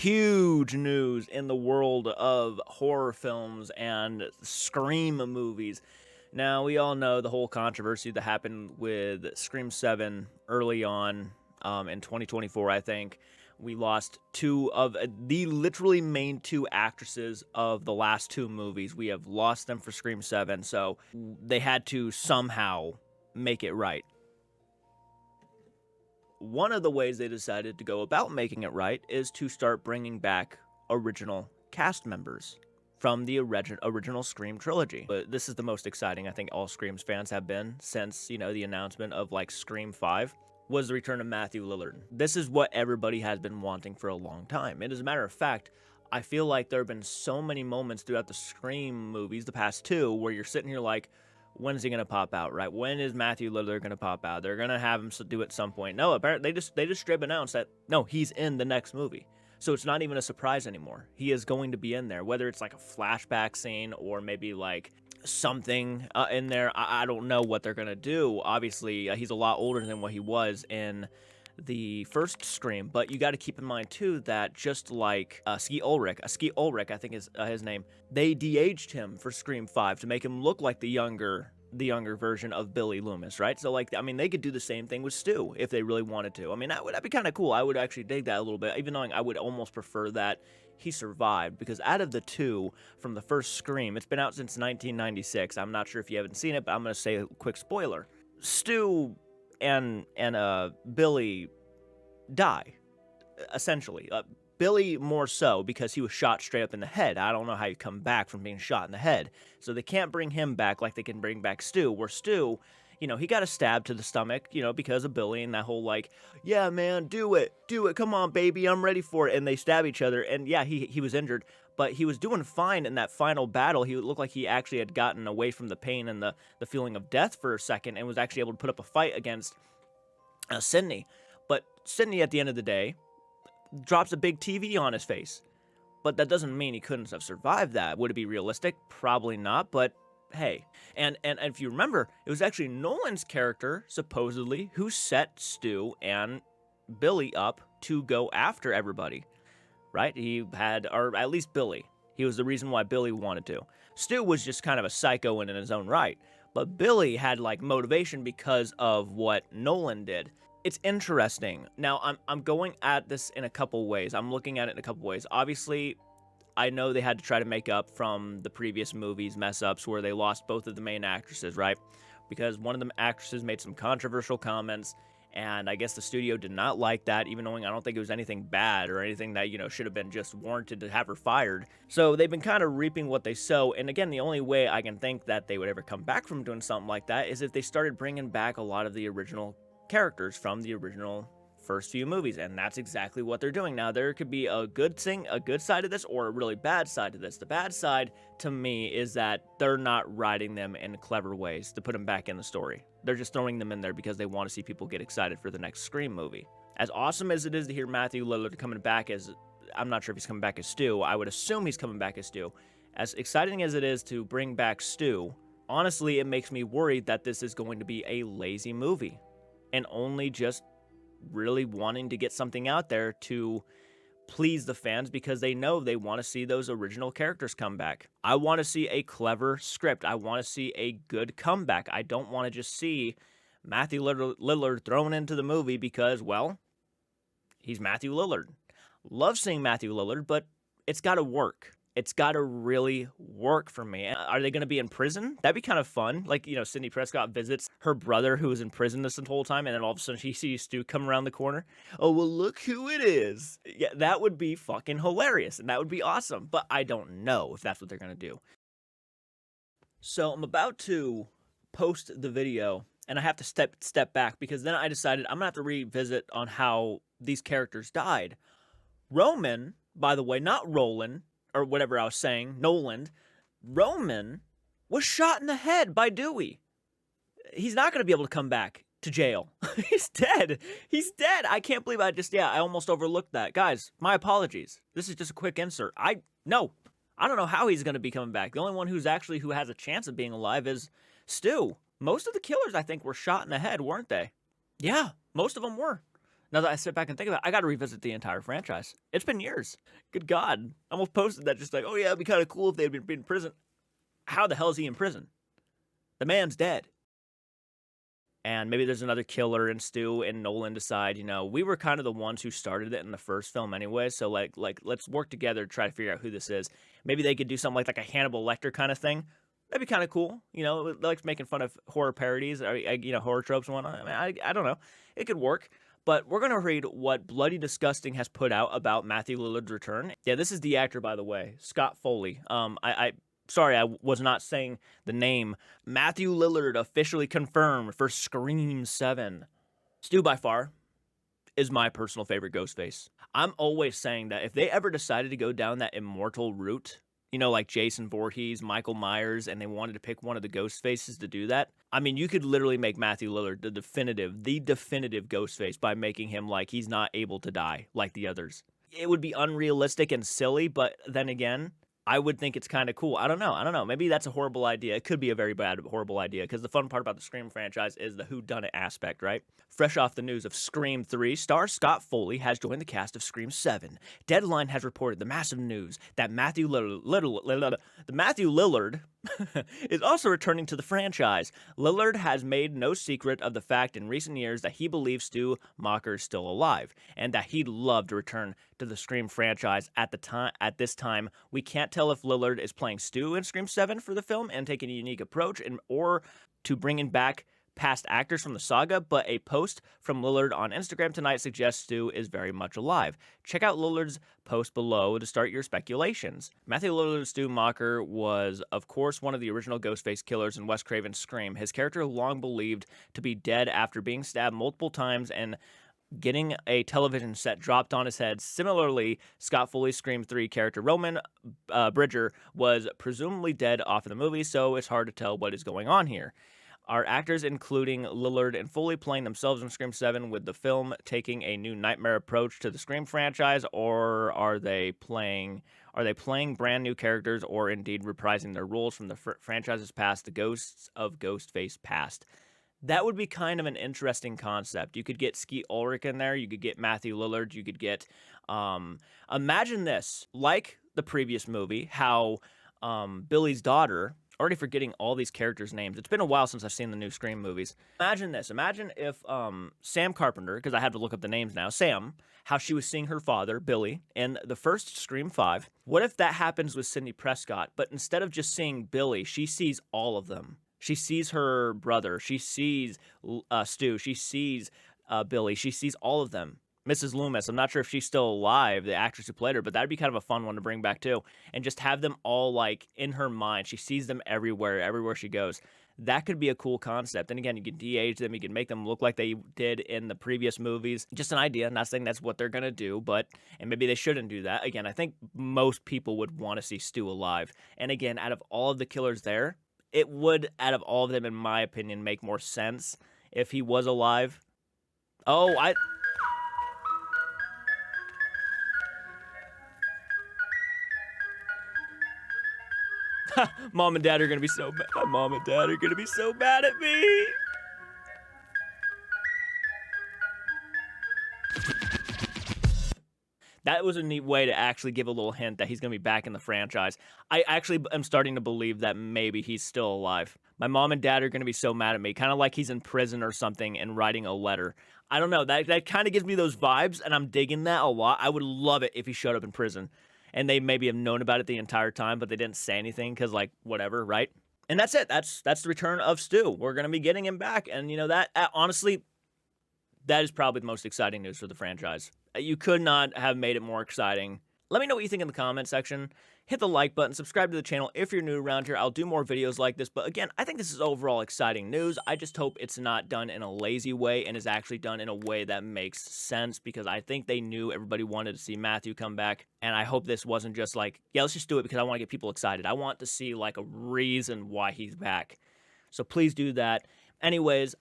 Huge news in the world of horror films and Scream movies. Now, we all know the whole controversy that happened with Scream 7 early on in 2024, I think. We lost two of the literally main two actresses of the last two movies. We have lost them for Scream 7, so they had to somehow make it right. One of the ways they decided to go about making it right is to start bringing back original cast members from the original Scream trilogy. But this is the most exciting I think all Scream's fans have been since, the announcement of like Scream 5 was the return of Matthew Lillard. This is what everybody has been wanting for a long time. And as a matter of fact, I feel like there have been so many moments throughout the Scream movies, the past two, where you're sitting here like, when is he going to pop out, right? When is Matthew Lillard going to pop out? They're going to have him do it at some point. No, apparently they just straight announced that, no, he's in the next movie. So it's not even a surprise anymore. He is going to be in there, whether it's like a flashback scene or maybe like something in there. I don't know what they're going to do. Obviously, he's a lot older than what he was in the first Scream, but you got to keep in mind too that just like Skeet Ulrich, I think is his name, they de-aged him for Scream 5 to make him look like the younger version of Billy Loomis, right? So like, I mean, they could do the same thing with Stu if they really wanted to. I mean, that'd be kind of cool. I would actually dig that a little bit, even though I would almost prefer that he survived, because out of the two from the first Scream, it's been out since 1996. I'm not sure if you haven't seen it, but I'm going to say a quick spoiler. Stu and Billy die, essentially. Billy more so because he was shot straight up in the head. I don't know how you come back from being shot in the head. So they can't bring him back like they can bring back Stu, where Stu, he got a stab to the stomach, because of Billy and that whole like, yeah, man, do it, come on, baby, I'm ready for it. And they stab each other, and yeah, he was injured, but he was doing fine in that final battle. He looked like he actually had gotten away from the pain and the feeling of death for a second and was actually able to put up a fight against Sidney. But Sidney, at the end of the day, drops a big TV on his face. But that doesn't mean he couldn't have survived that. Would it be realistic? Probably not, but hey. And if you remember, it was actually Nolan's character, supposedly, who set Stu and Billy up to go after everybody, right? He had, or at least Billy. He was the reason why Billy wanted to. Stu was just kind of a psycho in his own right. But Billy had, like, motivation because of what Nolan did. It's interesting. Now, I'm going at this in a couple ways. I'm looking at it in a couple ways. Obviously, I know they had to try to make up from the previous movies' mess-ups where they lost both of the main actresses, right? Because one of the actresses made some controversial comments, and I guess the studio did not like that, even knowing I don't think it was anything bad or anything that, should have been just warranted to have her fired. So they've been kind of reaping what they sow, and again, the only way I can think that they would ever come back from doing something like that is if they started bringing back a lot of the original characters from the original first few movies, and that's exactly what they're doing. Now, there could be a good side of this or a really bad side to this. The bad side to me is that they're not writing them in clever ways to put them back in the story. They're just throwing them in there because they want to see people get excited for the next Scream movie. As awesome as it is to hear Matthew Lillard coming back as, I'm not sure if he's coming back as Stu, I would assume he's coming back as Stu. As exciting as it is to bring back Stu, honestly, it makes me worried that this is going to be a lazy movie and only just really wanting to get something out there to please the fans because they know they want to see those original characters come back. I want to see a clever script. I want to see a good comeback. I don't want to just see Matthew Lillard thrown into the movie because, well, he's Matthew Lillard. Love seeing Matthew Lillard, but it's got to work. It's got to really work for me. Are they going to be in prison? That'd be kind of fun. Like, Sidney Prescott visits her brother who was in prison this whole time, and then all of a sudden she sees Stu come around the corner. Oh, well, look who it is. Yeah, that would be fucking hilarious, and that would be awesome. But I don't know if that's what they're going to do. So I'm about to post the video, and I have to step back because then I decided I'm going to have to revisit on how these characters died. Roman, by the way, not Roland, or whatever I was saying, Nolan, Roman was shot in the head by Dewey. He's not going to be able to come back to jail. He's dead. He's dead. I can't believe I almost overlooked that. Guys, my apologies. This is just a quick insert. I don't know how he's going to be coming back. The only one who has a chance of being alive is Stu. Most of the killers, I think, were shot in the head, weren't they? Yeah, most of them were. Now that I sit back and think about it, I gotta revisit the entire franchise. It's been years. Good God. I almost posted that just like, oh yeah, it'd be kind of cool if they'd been in prison. How the hell is he in prison? The man's dead. And maybe there's another killer, and Stu and Nolan decide, you know, we were kind of the ones who started it in the first film anyway, so like let's work together to try to figure out who this is. Maybe they could do something like a Hannibal Lecter kind of thing. That'd be kind of cool. You know, like making fun of horror parodies, or, you know, horror tropes and whatnot. I mean, I don't know. It could work. But we're going to read what Bloody Disgusting has put out about Matthew Lillard's return. Yeah, this is the actor, by the way, Scott Foley. Sorry, I was not saying the name. Matthew Lillard officially confirmed for Scream 7. Stu, by far, is my personal favorite Ghostface. I'm always saying that if they ever decided to go down that immortal route, you know, like Jason Voorhees, Michael Myers, and they wanted to pick one of the Ghostfaces to do that, I mean, you could literally make Matthew Lillard the definitive Ghostface by making him like he's not able to die like the others. It would be unrealistic and silly, but then again, I would think it's kind of cool. I don't know. Maybe that's a horrible idea. It could be a very bad, horrible idea, because the fun part about the Scream franchise is the whodunit aspect, right? Fresh off the news of Scream 3, star Scott Foley has joined the cast of Scream 7. Deadline has reported the massive news that Matthew Lillard is also returning to the franchise. Lillard has made no secret of the fact in recent years that he believes Stu Macher is still alive, and that he'd love to return to the Scream franchise at this time. We can't tell if Lillard is playing Stu in Scream 7 for the film and taking a unique approach, or to bringing back past actors from the saga, but a post from Lillard on Instagram tonight suggests Stu is very much alive. Check out Lillard's post below to start your speculations. Matthew Lillard's Stu Macher was, of course, one of the original Ghostface killers in Wes Craven's Scream. His character long believed to be dead after being stabbed multiple times and getting a television set dropped on his head. Similarly, Scott Foley's Scream 3 character Roman Bridger was presumably dead off in the movie, so it's hard to tell what is going on here. Are actors, including Lillard and Foley, playing themselves in Scream 7 with the film taking a new nightmare approach to the Scream franchise, or are they playing brand new characters, or indeed reprising their roles from the franchise's past, the ghosts of Ghostface past? That would be kind of an interesting concept. You could get Skeet Ulrich in there, you could get Matthew Lillard, you could get imagine this, like the previous movie, how Billy's daughter, already forgetting all these characters' names. It's been a while since I've seen the new Scream movies. Imagine this. Imagine if Sam Carpenter, because I have to look up the names now, Sam, how she was seeing her father, Billy, in the first Scream 5. What if that happens with Sidney Prescott, but instead of just seeing Billy, she sees all of them? She sees her brother. She sees Stu. She sees Billy. She sees all of them. Mrs. Loomis, I'm not sure if she's still alive, the actress who played her, but that'd be kind of a fun one to bring back too. And just have them all like in her mind. She sees them everywhere she goes. That could be a cool concept. And again, you can de-age them, you can make them look like they did in the previous movies. Just an idea, not saying that's what they're going to do, and maybe they shouldn't do that. Again, I think most people would want to see Stu alive. And again, out of all of the killers there, it would, out of all of them, in my opinion, make more sense if he was alive. Oh, Mom and Dad are gonna be so mad. My mom and Dad are gonna be so mad at me. That was a neat way to actually give a little hint that he's gonna be back in the franchise. I actually am starting to believe that maybe he's still alive. My mom and Dad are gonna be so mad at me, kind of like he's in prison or something and writing a letter. I don't know. That kind of gives me those vibes, and I'm digging that a lot. I would love it if he showed up in prison. And they maybe have known about it the entire time, but they didn't say anything because, like, whatever, right? And that's it. That's the return of Stu. We're going to be getting him back. And, you know, that honestly, that is probably the most exciting news for the franchise. You could not have made it more exciting. Let me know what you think in the comment section. Hit the like button, subscribe to the channel if you're new around here. I'll do more videos like this, but again, I think this is overall exciting news. I just hope it's not done in a lazy way and is actually done in a way that makes sense, because I think they knew everybody wanted to see Matthew come back, and I hope this wasn't just like, yeah, let's just do it because I want to get people excited. I want to see like a reason why he's back. So please do that. Anyways,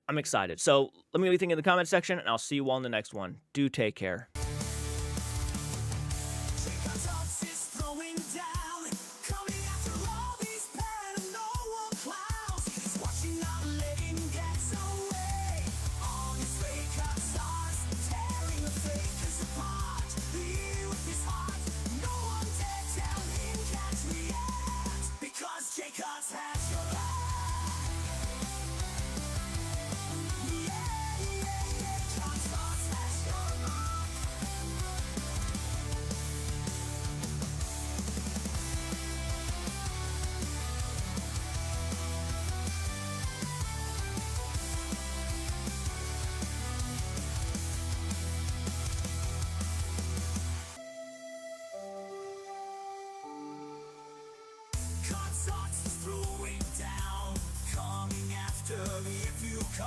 I'm excited. So let me know what you think in the comment section, and I'll see you all in the next one. Do take care. Watching, not letting get away. On his way, cut stars. Transbots has your back. Yeah, yeah, yeah. Transbots has your back. Transbots is throwing down, coming after me if you come.